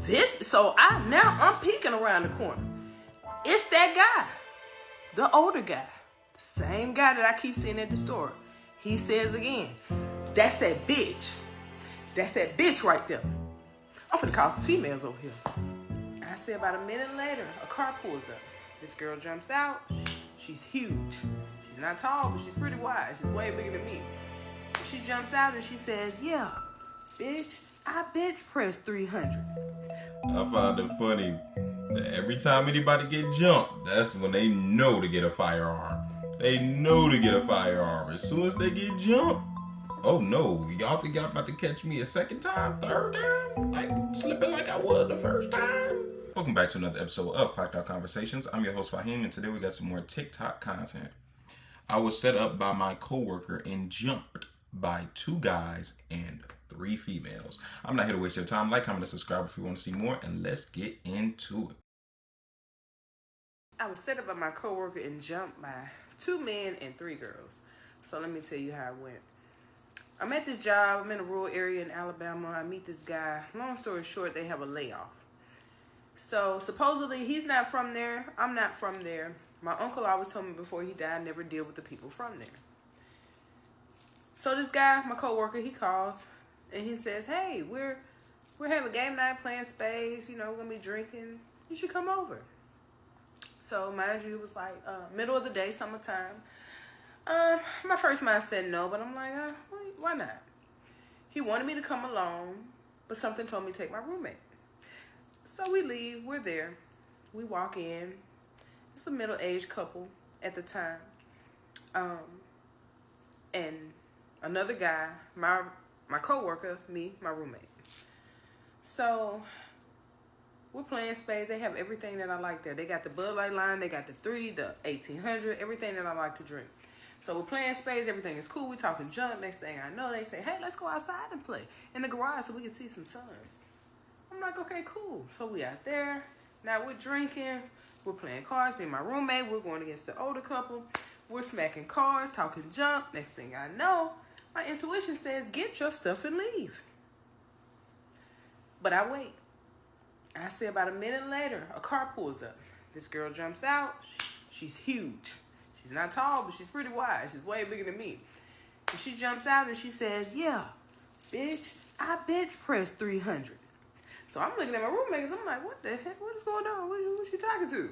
I'm peeking around the corner. It's that guy, the older guy, the same guy that I keep seeing at the store. He says again, that's that bitch. That's that bitch right there. I'm finna call some females over here. I say about a minute later, a car pulls up. This girl jumps out. She's huge. She's not tall, but she's pretty wide. She's way bigger than me. She jumps out and she says, yeah, bitch, I bench press 300. I find it funny that every time anybody get jumped, that's when they know to get a firearm. They know to get a firearm. As soon as they get jumped, oh no, y'all think y'all about to catch me a second time, third time? Like slipping like I was the first time? Welcome back to another episode of Clocked Out Conversations. I'm your host Fahim, and today we got some more TikTok content. I was set up by my coworker and jumped by 2 guys and 3 females. I'm not here to waste your time. Like, comment, and subscribe if you want to see more, and let's get into it. I was set up by my coworker and jumped by 2 men and 3 girls. So let me tell you how it went. I'm at this job. I'm in a rural area in Alabama. I meet this guy. Long story short, they have a layoff. So supposedly he's not from there. I'm not from there. My uncle always told me before he died, never deal with the people from there. So this guy, my coworker, he calls and he says, hey, we're having game night, playing spades. You know, we're going to be drinking. You should come over. So mind you, it was like middle of the day, summertime. My first mind said no, but I'm like, why not? He wanted me to come along, but something told me to take my roommate. So we leave. We're there. We walk in. It's a middle-aged couple at the time. And another guy, my coworker, me, my roommate. So we're playing spades. They have everything that I like there. They got the Bud Light line. They got the 3, the 1800, everything that I like to drink. So we're playing spades. Everything is cool. We're talking junk. Next thing I know, they say, hey, let's go outside and play in the garage so we can see some sun. I'm like, okay, cool. So we out there. Now we're drinking. We're playing cards. Me and my roommate, we're going against the older couple. We're smacking cards, talking junk. Next thing I know, my intuition says, get your stuff and leave. But I wait. I say about a minute later, a car pulls up. This girl jumps out. She's huge. She's not tall, but she's pretty wide. She's way bigger than me. And she jumps out and she says, yeah, bitch, I bench press 300. So I'm looking at my roommate because I'm like, what the heck? What is going on? Who's she talking to?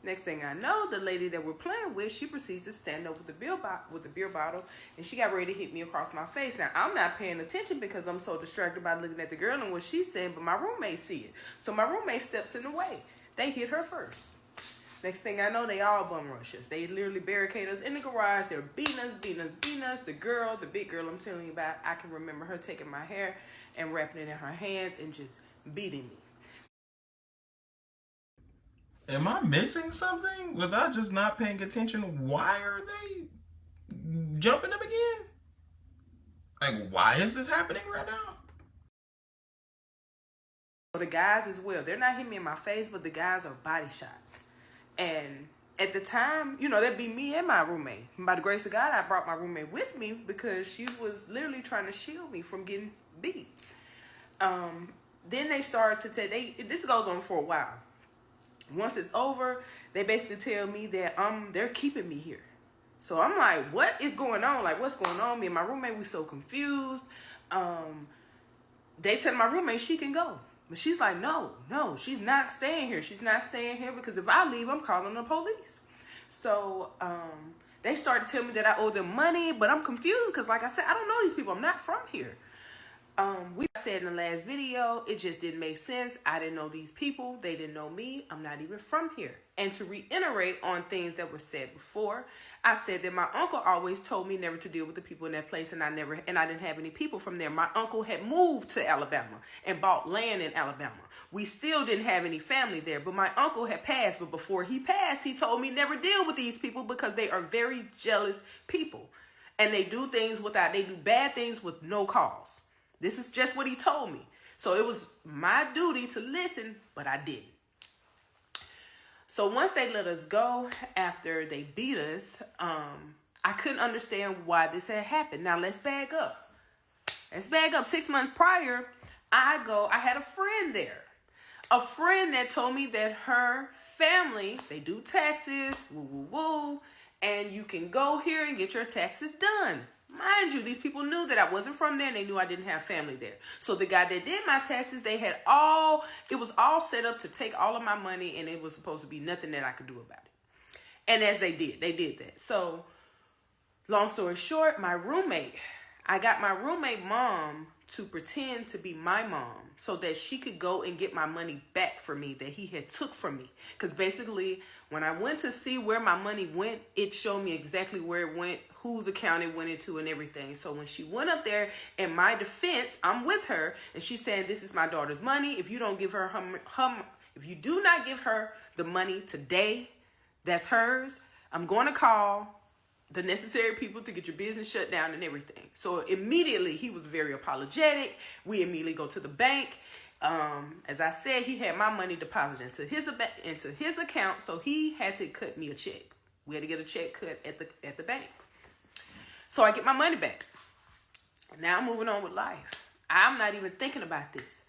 Next thing I know, the lady that we're playing with, she proceeds to stand up with the beer bottle, and she got ready to hit me across my face. Now, I'm not paying attention because I'm so distracted by looking at the girl and what she's saying, but my roommate see it. So my roommate steps in the way. They hit her first. Next thing I know, they all bum rush us. They literally barricade us in the garage. They're beating us. The big girl I'm telling you about, I can remember her taking my hair and wrapping it in her hands and just beating me. Am I missing something? Was I just not paying attention? Why are they jumping them again? Like, why is this happening right now? The guys as well. They're not hitting me in my face, but the guys are body shots. And at the time, you know, that'd be me and my roommate. And by the grace of God, I brought my roommate with me because she was literally trying to shield me from getting beat. Then they started to tell, this goes on for a while. Once it's over, they basically tell me that they're keeping me here. So I'm like, what is going on? Like, what's going on? Me and my roommate, we so confused. They tell my roommate she can go. But she's like, no, she's not staying here. She's not staying here because if I leave, I'm calling the police. So they started to tell me that I owe them money, but I'm confused because, like I said, I don't know these people. I'm not from here. We said in the last video, it just didn't make sense. I didn't know these people. They didn't know me. I'm not even from here. And to reiterate on things that were said before, I said that my uncle always told me never to deal with the people in that place, and I didn't have any people from there. My uncle had moved to Alabama and bought land in Alabama. We still didn't have any family there, but my uncle had passed. But before he passed, he told me never deal with these people because they are very jealous people, and they do bad things with no cause. This is just what he told me. So it was my duty to listen, but I didn't. So once they let us go after they beat us, I couldn't understand why this had happened. Now let's back up. 6 months prior, I had a friend there. a friend that told me that her family, they do taxes, woo, woo, woo, and you can go here and get your taxes done. Mind you, these people knew that I wasn't from there and they knew I didn't have family there. So the guy that did my taxes, it was all set up to take all of my money, and it was supposed to be nothing that I could do about it. And as they did that. So long story short, I got my roommate mom to pretend to be my mom so that she could go and get my money back for me that he had took from me. Because basically, when I went to see where my money went, it showed me exactly where it went, whose account it went into, and everything. So when she went up there, in my defense, I'm with her, and she's saying, this is my daughter's money. If you don't give her if you do not give her the money today, that's hers. I'm going to call the necessary people to get your business shut down and everything. So immediately he was very apologetic. We immediately go to the bank. As I said, he had my money deposited into his account, so he had to cut me a check. We had to get a check cut at the bank. So I get my money back. Now I'm moving on with life. I'm not even thinking about this.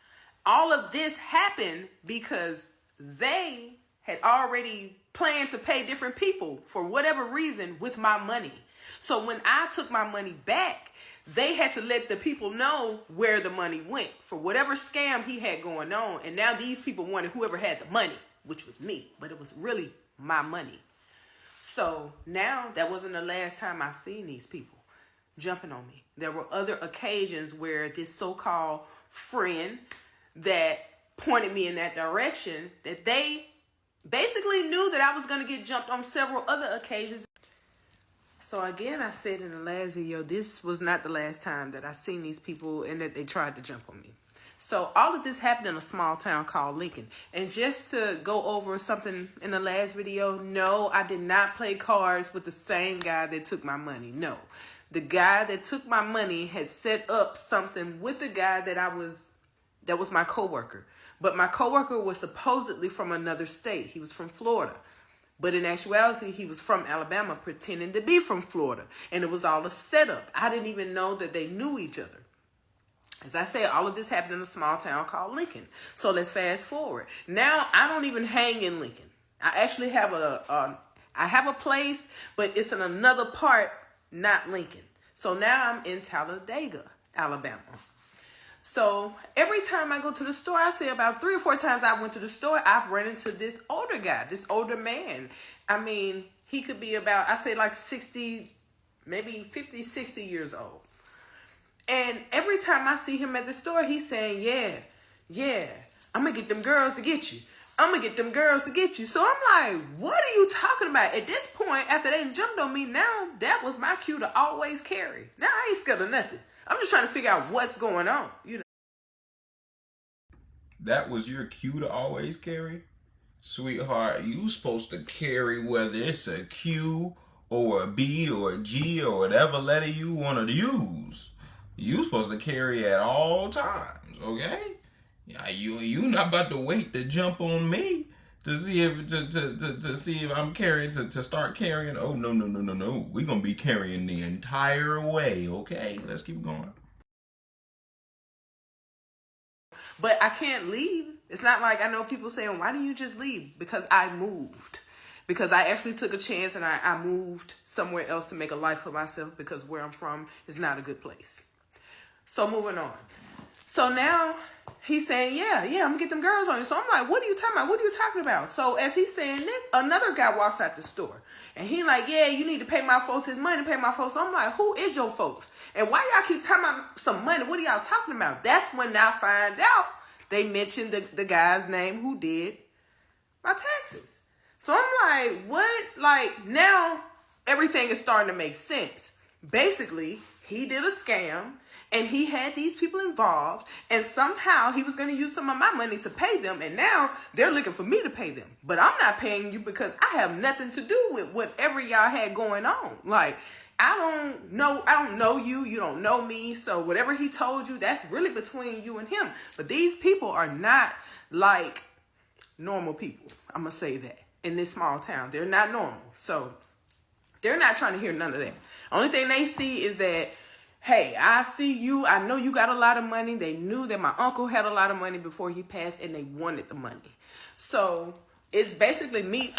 All of this happened because they had already planned to pay different people for whatever reason with my money. So when I took my money back, they had to let the people know where the money went for whatever scam he had going on. And now these people wanted whoever had the money, which was me, but it was really my money. So now that wasn't the last time I seen these people jumping on me. There were other occasions where this so-called friend that pointed me in that direction, that they basically knew that I was going to get jumped on several other occasions. So again, I said in the last video, this was not the last time that I seen these people and that they tried to jump on me. So all of this happened in a small town called Lincoln. And just to go over something in the last video, no, I did not play cards with the same guy that took my money. No, the guy that took my money had set up something with the guy that was my coworker. But my coworker was supposedly from another state. He was from Florida. But in actuality, he was from Alabama, pretending to be from Florida. And it was all a setup. I didn't even know that they knew each other. As I said, all of this happened in a small town called Lincoln. So let's fast forward. Now, I don't even hang in Lincoln. I actually have a place, but it's in another part, not Lincoln. So now I'm in Talladega, Alabama. So every time I go to the store, I say about 3 or 4 times I went to the store, I've run into this older guy, this older man. I mean, he could be about, I say like 60, maybe 50, 60 years old. And every time I see him at the store, he's saying, yeah, I'm going to get them girls to get you. I'm going to get them girls to get you. So I'm like, what are you talking about? At this point, after they jumped on me, now that was my cue to always carry. Now I ain't scared of nothing. I'm just trying to figure out what's going on, you know. That was your cue to always carry? Sweetheart, you supposed to carry whether it's a Q or a B or a G or whatever letter you want to use. You supposed to carry at all times, okay? You not about to wait to jump on me to see if to see if I'm carrying to start carrying. Oh no. We're gonna be carrying the entire way, okay? Let's keep going. But I can't leave. It's not like I know people saying, why didn't you just leave? Because I moved. Because I actually took a chance and I moved somewhere else to make a life for myself because where I'm from is not a good place. So moving on. So now he's saying, yeah, I'm going to get them girls on you. So I'm like, what are you talking about? What are you talking about? So as he's saying this, another guy walks out the store. And he like, yeah, you need to pay my folks his money, pay my folks. So I'm like, who is your folks? And why y'all keep talking about some money? What are y'all talking about? That's when I find out they mentioned the guy's name who did my taxes. So I'm like, what? Like, now everything is starting to make sense. Basically, he did a scam. And he had these people involved, and somehow he was going to use some of my money to pay them, and now they're looking for me to pay them. But I'm not paying you because I have nothing to do with whatever y'all had going on. Like, I don't know you, you don't know me, so whatever he told you, that's really between you and him. But these people are not like normal people, I'm going to say that, in this small town. They're not normal, so they're not trying to hear none of that. Only thing they see is that hey, I see you. I know you got a lot of money. They knew that my uncle had a lot of money before he passed, and they wanted the money. So it's basically me.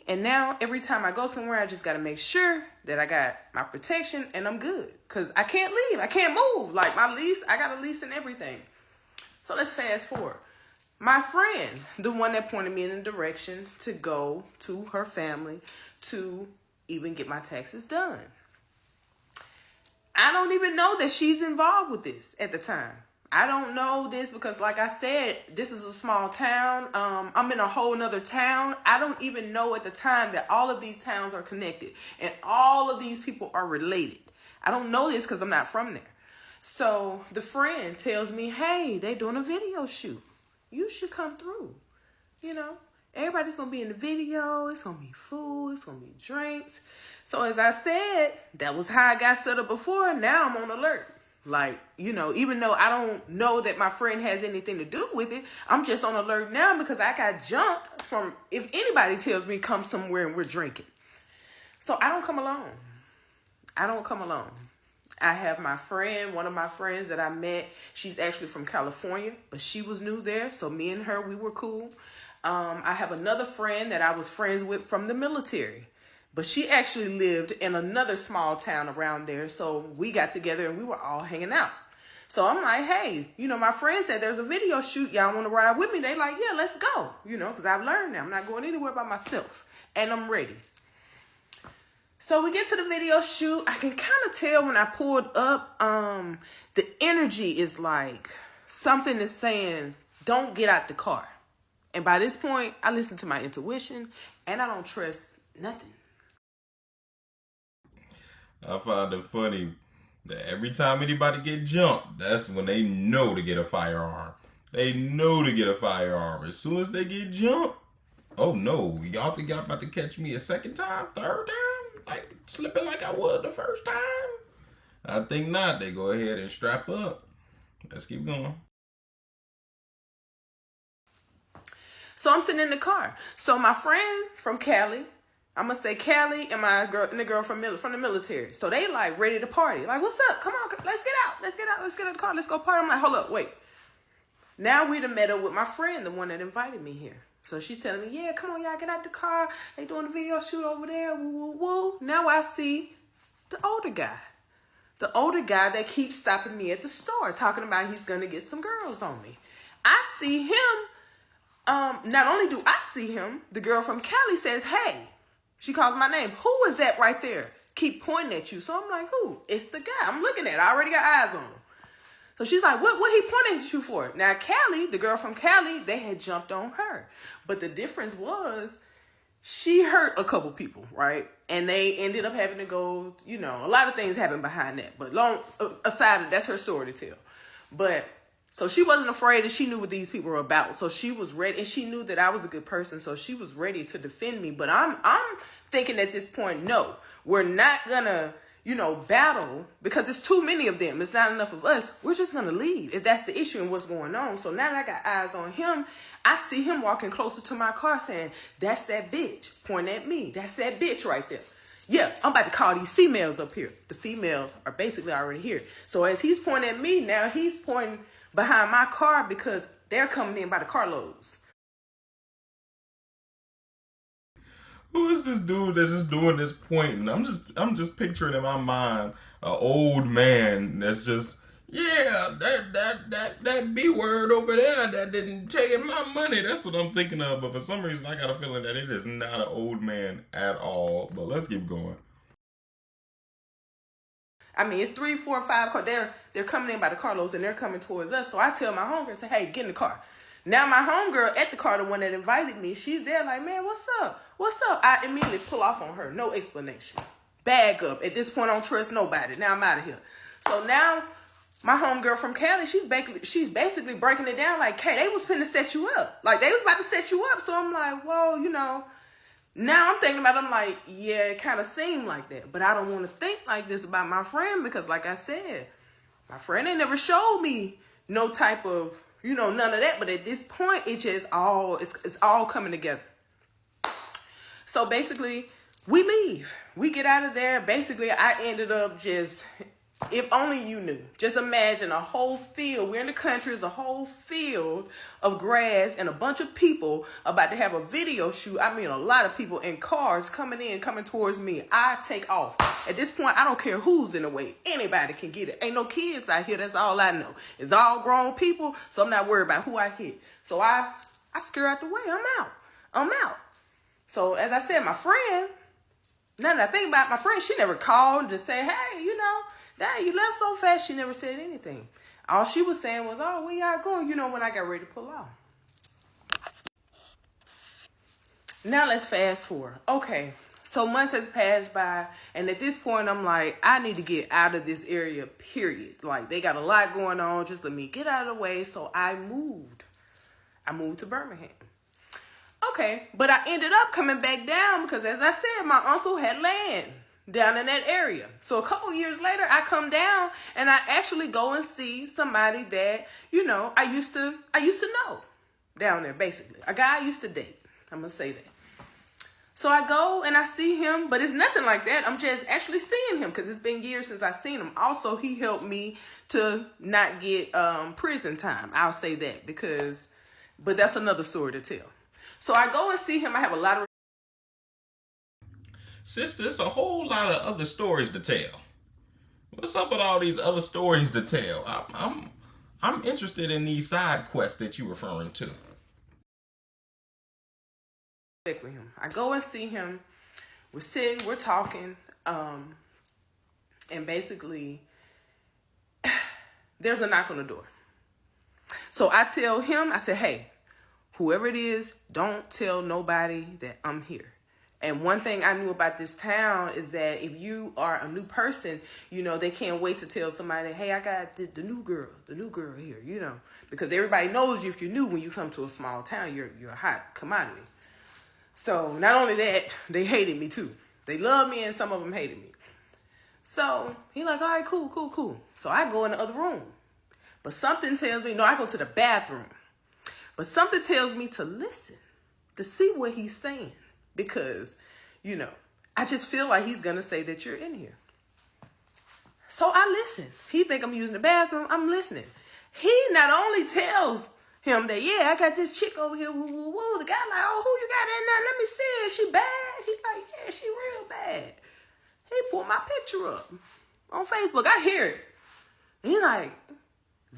And now every time I go somewhere, I just got to make sure that I got my protection and I'm good. Because I can't leave. I can't move. Like my lease, I got a lease and everything. So let's fast forward. My friend, the one that pointed me in the direction to go to her family to even get my taxes done. I don't even know that she's involved with this at the time. I don't know this because, like I said, this is a small town. I'm in a whole nother town. I don't even know at the time that all of these towns are connected and all of these people are related. I don't know this because I'm not from there. So the friend tells me, hey, they're doing a video shoot. You should come through. You know, everybody's going to be in the video. It's going to be food. It's going to be drinks. So as I said, that was how I got set up before. Now I'm on alert. Like, you know, even though I don't know that my friend has anything to do with it, I'm just on alert now because I got jumped from if anybody tells me come somewhere and we're drinking. So I don't come alone. I have my friend, one of my friends that I met. She's actually from California, but she was new there. So me and her, we were cool. I have another friend that I was friends with from the military. But she actually lived in another small town around there. So we got together and we were all hanging out. So I'm like, hey, you know, my friend said there's a video shoot. Y'all want to ride with me? They like, yeah, let's go. You know, because I've learned now. I'm not going anywhere by myself. And I'm ready. So we get to the video shoot. I can kind of tell when I pulled up, the energy is like something is saying, don't get out the car. And by this point, I listen to my intuition and I don't trust nothing. I find it funny that every time anybody get jumped, that's when they know to get a firearm. They know to get a firearm. As soon as they get jumped, oh no, y'all think y'all about to catch me a second time, third time? Like slipping like I was the first time? I think not. They go ahead and strap up. Let's keep going. So I'm sitting in the car. So my friend from Cali, I'm going to say Cali and the girl from the military. So they like ready to party. Like, what's up? Come on, let's get out. Let's get in the car. Let's go party. I'm like, hold up, wait. Now we done met up with my friend, the one that invited me here. So she's telling me, yeah, come on, y'all, get out the car. They doing the video shoot over there. Woo, woo, woo. Now I see the older guy. The older guy that keeps stopping me at the store, talking about he's going to get some girls on me. I see him. Not only do I see him, the girl from Cali says, hey. She calls my name. Who is that right there? Keep pointing at you. So I'm like, who? It's the guy I'm looking at. I already got eyes on him. So she's like, what he pointing at you for? Now, Cali, the girl from Cali, they had jumped on her. But the difference was she hurt a couple people, right? And they ended up having to go, you know, a lot of things happened behind that. But aside, that's her story to tell. But so she wasn't afraid and she knew what these people were about. So she was ready and she knew that I was a good person. So she was ready to defend me. But I'm thinking at this point, no, we're not going to, you know, battle because it's too many of them. It's not enough of us. We're just going to leave if that's the issue and what's going on. So now that I got eyes on him, I see him walking closer to my car saying, that's that bitch. Point at me. That's that bitch right there. Yeah, I'm about to call these females up here. The females are basically already here. So as he's pointing at me, now he's pointing behind my car because they're coming in by the carloads. Who is this dude that's just doing this pointing? I'm just picturing in my mind an old man that's just, yeah, that's that B word over there that didn't take my money. That's what I'm thinking of. But for some reason, I got a feeling that it is not an old man at all. But let's keep going. I mean, it's 3, 4, 5 cars. They're coming in by the carloads and they're coming towards us. So I tell my homegirl, say, hey, get in the car. Now my homegirl at the car, the one that invited me, she's there like, man, what's up? What's up? I immediately pull off on her. No explanation. Bag up. At this point, I don't trust nobody. Now I'm out of here. So now my homegirl from Cali, she's basically breaking it down like, hey, they was finna set you up. Like, they was about to set you up. So I'm like, whoa, you know. Now I'm thinking about it, I'm like, yeah, it kind of seemed like that. But I don't want to think like this about my friend because, like I said, my friend ain't never showed me no type of, you know, none of that. But at this point, it's just all, it's all coming together. So basically, We leave. We get out of there. Basically, I ended up just, if only you knew. Just imagine a whole field. We're in the country. It's a whole field of grass and a bunch of people about to have a video shoot. I mean, a lot of people in cars coming towards me. I take off. At this point, I don't care who's in the way. Anybody can get it. Ain't no kids out here. That's all I know. It's all grown people, so I'm not worried about who I hit. So I scare out the way. I'm out. So as I said, my friend, now that I think about it, my friend, she never called to say, hey, dang, you left so fast. She never said anything. All she was saying was, oh, where y'all going? When I got ready to pull off. Now let's fast forward. Okay, so months has passed by, and at this point, I'm like, I need to get out of this area, period. Like, they got a lot going on. Just let me get out of the way. So I moved. I moved to Birmingham. Okay, but I ended up coming back down because, as I said, my uncle had land down in that area. So a couple years later, I come down and I actually go and see somebody that, I used to know down there, basically. A guy I used to date. I'm going to say that. So I go and I see him, but it's nothing like that. I'm just actually seeing him because it's been years since I've seen him. Also, he helped me to not get prison time. I'll say that but that's another story to tell. So I go and see him. I have a lot of... Sister, it's a whole lot of other stories to tell. What's up with all these other stories to tell? I'm interested in these side quests that you're referring to. I go and see him. We're sitting, we're talking, and basically, there's a knock on the door. So I tell him, I said, hey, whoever it is, don't tell nobody that I'm here. And one thing I knew about this town is that if you are a new person, they can't wait to tell somebody, hey, I got the new girl here, because everybody knows you. If you're new, when you come to a small town, you're a hot commodity. So not only that, they hated me too. They loved me and some of them hated me. So he like, all right, cool. So I go in the other room. But something tells me, no, I go to the bathroom. But something tells me to listen, to see what he's saying. Because, I just feel like he's going to say that you're in here. So I listen. He think I'm using the bathroom. I'm listening. He not only tells him that, yeah, I got this chick over here, woo. The guy like, oh, who you got in there? Let me see. Is she bad? He's like, yeah, she real bad. He pulled my picture up on Facebook. I hear it. And he like,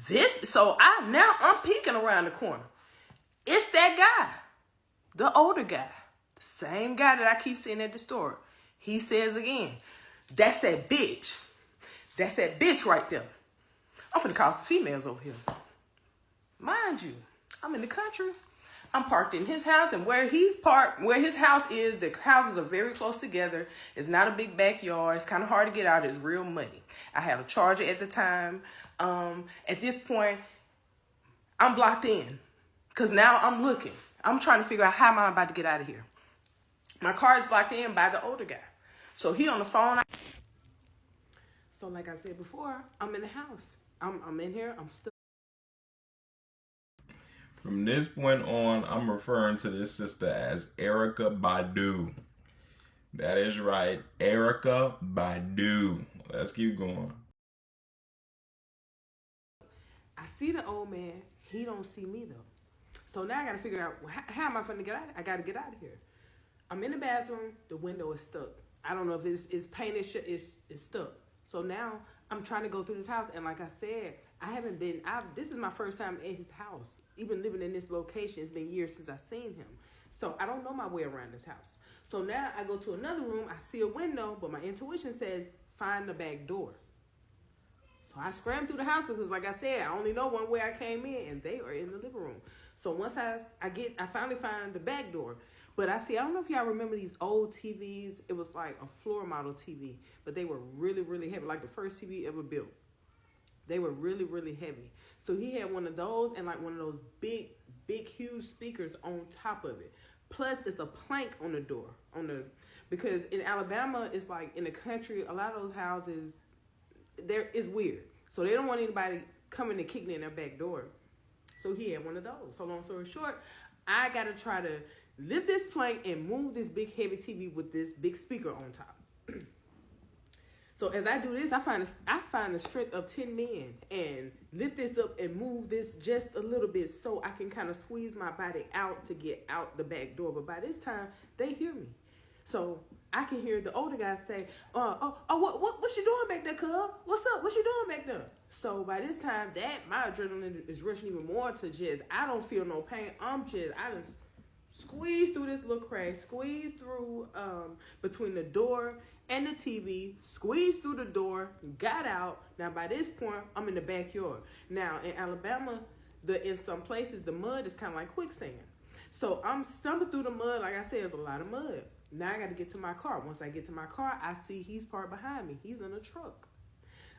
this? So I'm peeking around the corner. It's that guy, the older guy, the same guy that I keep seeing at the store. He says again, that's that bitch. That's that bitch right there. I'm finna call some females over here. Mind you, I'm in the country. I'm parked in his house, and where he's parked, where his house is, the houses are very close together. It's not a big backyard. It's kind of hard to get out. It's real muddy. I had a Charger at the time. At this point, I'm blocked in because now I'm looking. I'm trying to figure out how am I about to get out of here. My car is blocked in by the older guy. So he on the phone. So like I said before, I'm in the house. I'm in here. I'm still. From this point on, I'm referring to this sister as Erica Badu. That is right, Erica Badu. Let's keep going. I see the old man. He don't see me though. So now I got to figure out how am I going to get out? I got to get out of here. I'm in the bathroom. The window is stuck. I don't know if it's painted. It's stuck. So now I'm trying to go through this house. And like I said, I haven't been out. This is my first time in his house. Even living in this location. It's been years since I've seen him. So I don't know my way around this house. So now I go to another room. I see a window, but my intuition says find the back door. So I scrambled through the house because, like I said, I only know one way I came in, and they are in the living room. So once I finally find the back door. But I don't know if y'all remember these old TVs. It was like a floor model TV, but they were really, really heavy, like the first TV ever built. They were really, really heavy. So he had one of those and like one of those big, huge speakers on top of it. Plus, it's a plank on the door. Because in Alabama, it's like in the country, a lot of those houses, it's weird. So they don't want anybody coming and kicking in their back door. So he had one of those. So long story short, I got to try to lift this plank and move this big heavy TV with this big speaker on top. So as I do this, I find the strength of 10 men and lift this up and move this just a little bit so I can kind of squeeze my body out to get out the back door. But by this time, they hear me. So I can hear the older guys say, what you doing back there, cub? What's up? What you doing back there? So by this time, my adrenaline is rushing even more to just, I don't feel no pain. I just squeeze through this little crack, squeeze through between the door and the TV, squeezed through the door, got out. Now, by this point, I'm in the backyard. Now, in Alabama, in some places, the mud is kind of like quicksand. So I'm stumbling through the mud. Like I said, there's a lot of mud. Now I got to get to my car. Once I get to my car, I see he's parked behind me. He's in a truck.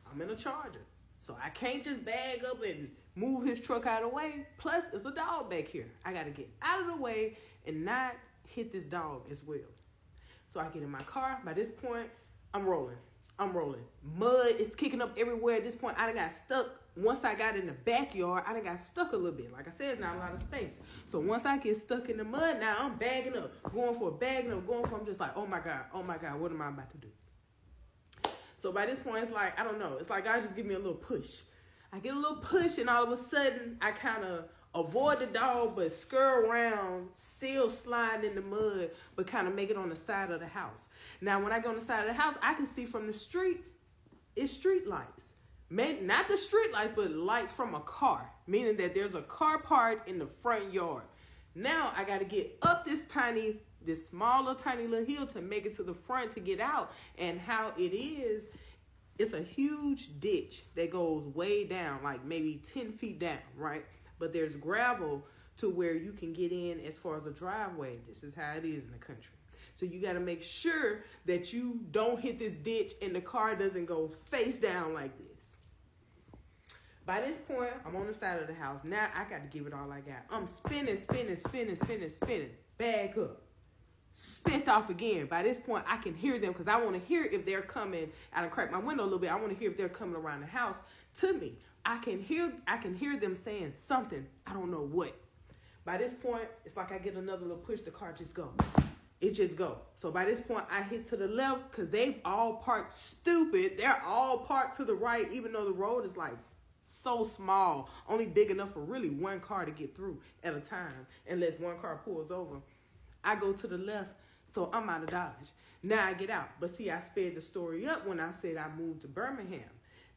I'm in a Charger. So I can't just bag up and move his truck out of the way. Plus, it's a dog back here. I got to get out of the way and not hit this dog as well. So I get in my car. By this point, I'm rolling. Mud is kicking up everywhere. At this point, I done got stuck. Once I got in the backyard, I done got stuck a little bit. Like I said, it's not a lot of space. So once I get stuck in the mud, now I'm bagging up, I'm just like, oh my God, what am I about to do? So by this point, it's like, I don't know. It's like God just give me a little push. I get a little push, and all of a sudden, I kind of avoid the dog, but scurry around, still slide in the mud, but kind of make it on the side of the house. Now, when I go on the side of the house, I can see from the street, it's street lights. Not the street lights, but lights from a car, meaning that there's a car parked in the front yard. Now, I got to get up this small little tiny little hill to make it to the front to get out. And how it is, it's a huge ditch that goes way down, like maybe 10 feet down, right? But there's gravel to where you can get in as far as a driveway. This is how it is in the country. So you got to make sure that you don't hit this ditch and the car doesn't go face down like this. By this point, I'm on the side of the house. Now I got to give it all I got. I'm spinning. Back up. Spent off again. By this point, I can hear them because I want to hear if they're coming. I done cracked my window a little bit. I want to hear if they're coming around the house to me. I can hear them saying something. I don't know what. By this point, it's like I get another little push. The car just go. It just go. So by this point, I hit to the left because they all parked stupid. They're all parked to the right, even though the road is like so small, only big enough for really one car to get through at a time, unless one car pulls over. I go to the left, so I'm out of Dodge. Now I get out. But see, I sped the story up when I said I moved to Birmingham.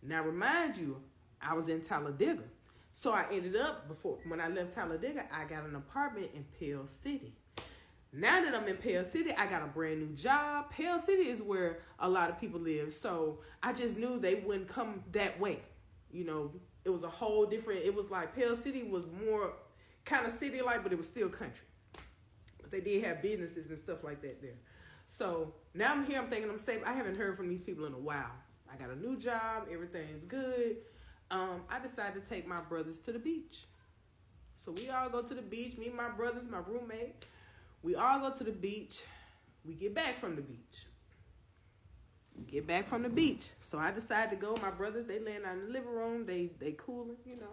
Now remind you, I was in Talladega. So I ended up, when I left Talladega, I got an apartment in Pell City. Now that I'm in Pell City, I got a brand new job. Pell City is where a lot of people live. So I just knew they wouldn't come that way. You know, it was a whole different, it was like Pell City was more kind of city-like, but it was still country. But they did have businesses and stuff like that there. So now I'm here, I'm thinking I'm safe. I haven't heard from these people in a while. I got a new job, everything's good. I decided to take my brothers to the beach. So we all go to the beach, me and my brothers, my roommate. We all go to the beach. We get back from the beach. So I decided to go. My brothers, they laying out in the living room. They cooling, you know.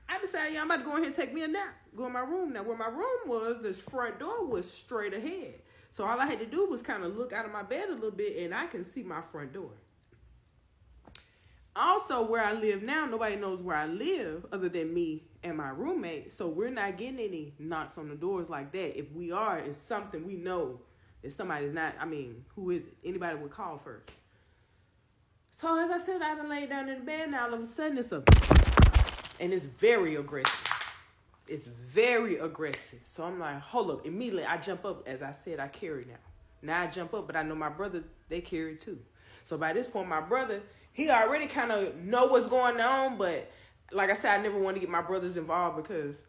I decided, I'm about to go in here and take me a nap. Go in my room. Now, where my room was, the front door was straight ahead. So all I had to do was kind of look out of my bed a little bit, and I can see my front door. Also, where I live now, nobody knows where I live other than me and my roommate. So we're not getting any knocks on the doors like that. If we are, it's something we know that somebody's not, who is it? Anybody would call first. So as I said, I done laid down in the bed. Now all of a sudden and it's very aggressive. So I'm like, hold up. Immediately I jump up. As I said, I carry now. Now I jump up, but I know my brother, they carry too. So by this point, my brother, he already kind of know what's going on. But like I said, I never want to get my brothers involved because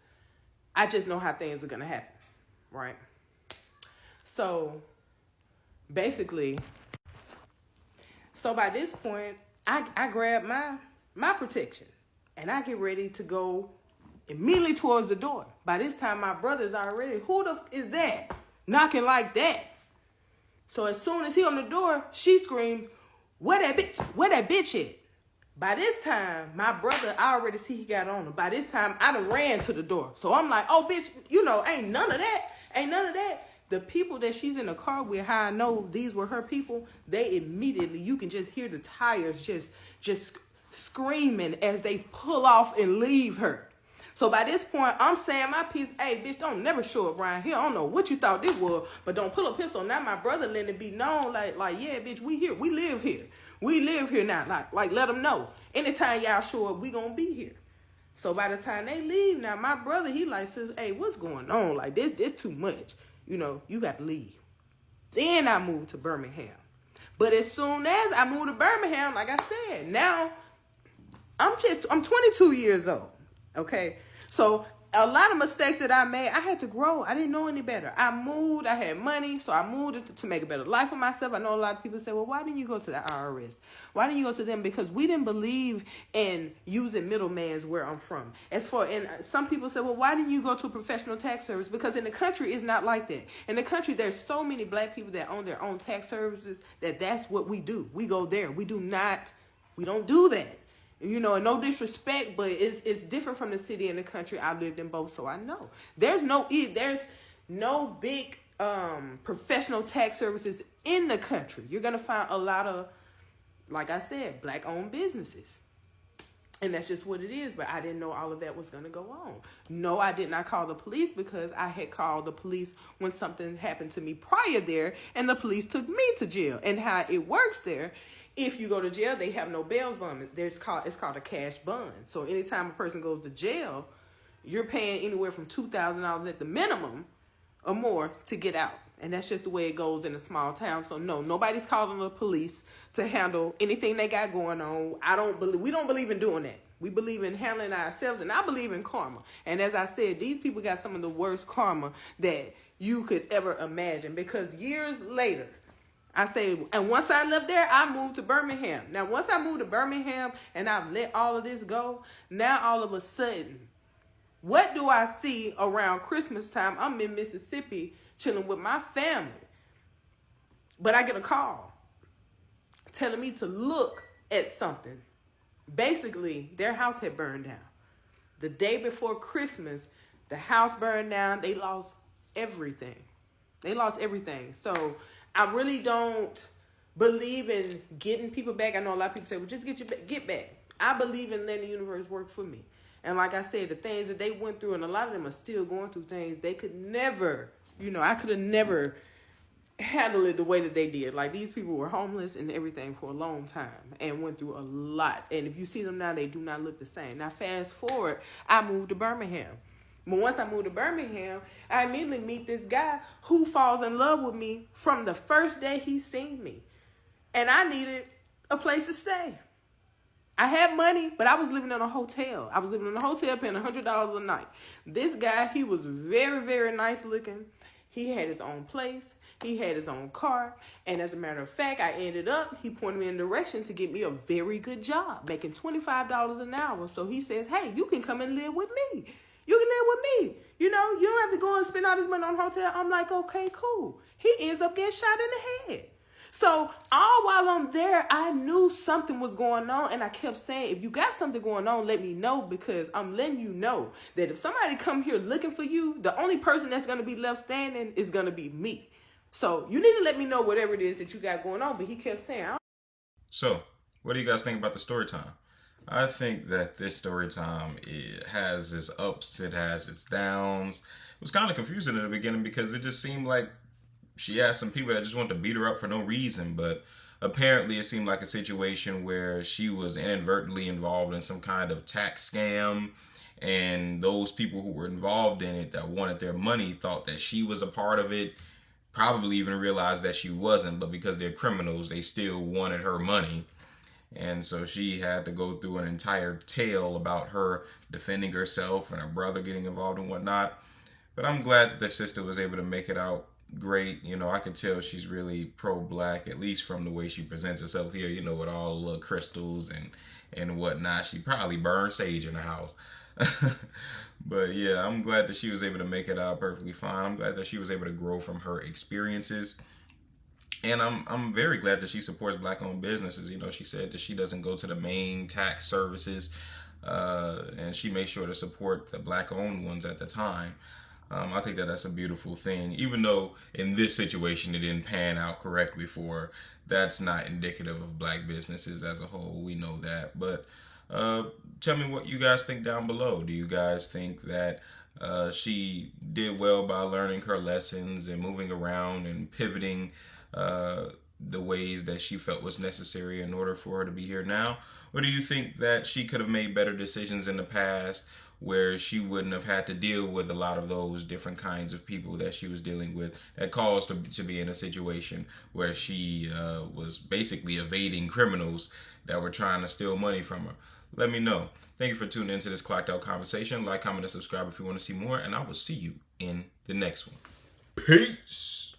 I just know how things are going to happen. Right? So basically, by this point, I grab my protection and I get ready to go immediately towards the door. By this time, my brother's already, who the is that? Knocking like that. So as soon as he on the door, she screams, where that bitch at? By this time, my brother, I already see he got on her. By this time, I done ran to the door. So I'm like, oh, bitch, ain't none of that. Ain't none of that. The people that she's in the car with, how I know these were her people, they immediately, you can just hear the tires just screaming as they pull off and leave her. So by this point, I'm saying my piece, hey, bitch, don't never show up around here. I don't know what you thought this was, but don't pull a pistol. Now my brother letting it be known, like, yeah, bitch, we here. We live here. We live here now. Like, let them know. Anytime y'all show up, we gonna be here. So by the time they leave, now my brother, he like says, hey, what's going on? Like, this too much. You know, you got to leave. Then I moved to Birmingham. But as soon as I moved to Birmingham, like I said, now I'm 22 years old. Okay, so a lot of mistakes that I made, I had to grow. I didn't know any better. I moved. I had money, so I moved to make a better life for myself. I know a lot of people say, well, why didn't you go to the IRS? Why didn't you go to them? Because we didn't believe in using middlemen where I'm from. And some people say, well, why didn't you go to a professional tax service? Because in the country, it's not like that. In the country, there's so many black people that own their own tax services that's what we do. We go there. We don't do that. You know, no disrespect, but it's different from the city and the country. I lived in both, so I know. There's no big professional tax services in the country. You're going to find a lot of, like I said, black-owned businesses. And that's just what it is, but I didn't know all of that was going to go on. No, I did not call the police because I had called the police when something happened to me prior there, and the police took me to jail. And how it works there, if you go to jail, they have no bail bond. It's called a cash bond. So anytime a person goes to jail, you're paying anywhere from $2,000 at the minimum or more to get out. And that's just the way it goes in a small town. So no, nobody's calling the police to handle anything they got going on. We don't believe in doing that. We believe in handling ourselves, and I believe in karma. And as I said, these people got some of the worst karma that you could ever imagine, because years later, I say, and once I left there, I moved to Birmingham. Now, once I moved to Birmingham and I've let all of this go, now all of a sudden, what do I see around Christmas time? I'm in Mississippi chilling with my family. But I get a call telling me to look at something. Basically, their house had burned down. The day before Christmas, the house burned down. They lost everything. So I really don't believe in getting people back. I know a lot of people say, well, just get back. I believe in letting the universe work for me. And like I said, the things that they went through, and a lot of them are still going through things they could never, I could have never handled it the way that they did. Like, these people were homeless and everything for a long time and went through a lot. And if you see them now, they do not look the same. Now, fast forward, I moved to Birmingham. But once I moved to Birmingham, I immediately meet this guy who falls in love with me from the first day he seen me. And I needed a place to stay. I had money, but I was living in a hotel. I was living in a hotel paying $100 a night. This guy, he was very, very nice looking. He had his own place. He had his own car. And as a matter of fact, he pointed me in a direction to get me a very good job, making $25 an hour. So he says, hey, you can come and live with me. You can live with me. You don't have to go and spend all this money on a hotel. I'm like, okay, cool. He ends up getting shot in the head. So all while I'm there, I knew something was going on. And I kept saying, if you got something going on, let me know, because I'm letting you know that if somebody come here looking for you, the only person that's going to be left standing is going to be me. So you need to let me know whatever it is that you got going on. But he kept saying, So what do you guys think about the story time? I think that this story time, it has its ups, it has its downs. It was kind of confusing in the beginning because it just seemed like she had some people that just wanted to beat her up for no reason. But apparently it seemed like a situation where she was inadvertently involved in some kind of tax scam. And those people who were involved in it that wanted their money thought that she was a part of it. Probably even realized that she wasn't, but because they're criminals, they still wanted her money. And so she had to go through an entire tale about her defending herself and her brother getting involved and whatnot. But I'm glad that the sister was able to make it out great. I could tell she's really pro-black, at least from the way she presents herself here, with all the little crystals and whatnot. She probably burned sage in the house. But yeah, I'm glad that she was able to make it out perfectly fine. I'm glad that she was able to grow from her experiences. And I'm very glad that she supports black-owned businesses. She said that she doesn't go to the main tax services, and she made sure to support the black-owned ones at the time. I think that that's a beautiful thing. Even though in this situation it didn't pan out correctly for her, that's not indicative of black businesses as a whole. We know that. But tell me what you guys think down below. Do you guys think that she did well by learning her lessons and moving around and pivoting the ways that she felt was necessary in order for her to be here now? Or do you think that she could have made better decisions in the past where she wouldn't have had to deal with a lot of those different kinds of people that she was dealing with that caused her to be in a situation where she was basically evading criminals that were trying to steal money from her? Let me know. Thank you for tuning into this Clocked Out Conversation. Like, comment, and subscribe if you want to see more, and I will see you in the next one. Peace.